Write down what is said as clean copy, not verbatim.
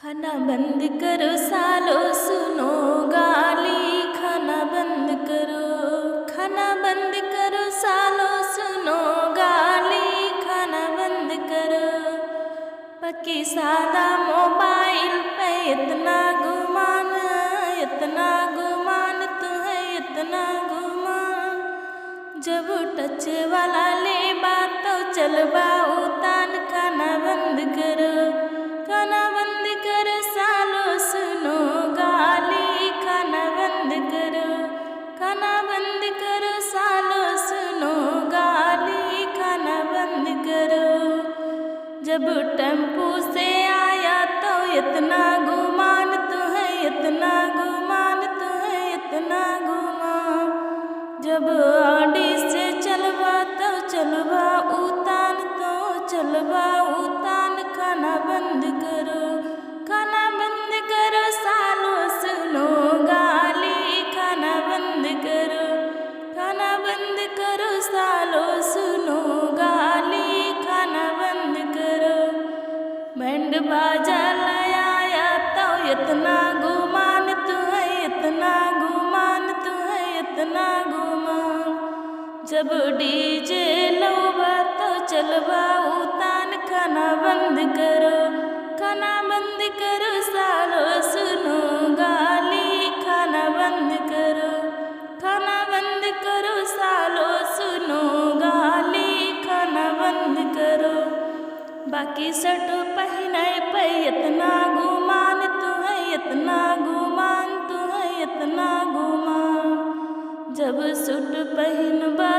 खाना बंद करो सालो सुनो गाली। खाना बंद करो, खाना बंद करो सालो सुनो गाली। खाना बंद करो। बाकी सादा मोबाइल पे इतना गुमान, इतना गुमान तुम्हें इतना गुमान। जब टच वाला ले बात तो चलबा उतान। खाना बंद करो, खाना बंद करो सालो सुनो गाली। खाना बंद करो, खाना बंद करो सालो सुनो गाली। खाना बंद करो। जब टेम्पो से आया तो इतना गुमान तुम्हें इतना गुमान तुम्हें इतना गुमान। जब आड़ी से चलवा तो चलवा उतान तो चलवा उतान। खाना बंद करो, खाना बंद करो सालो सुनो गाली। खाना बंद करो, खाना बंद करो सालो सुनो गाली। खाना बंद करो। बैंड बाजा लाया तो इतना गुमान तुम्हें इतना गुमान तुम्हें इतना गुमान। जब डीजे लौबा तो चलबा उतान। खाना बंद करो, खाना बंद करो सालो सुनो गाली। खाना बंद करो, खाना बंद करो सालो सुनो गाली। खाना बंद करो। बाकी शर्ट पहने पे इतना गुमान तुम्हें इतना गुमान तुम्हें इतना गुमान। जब सूट पहनबा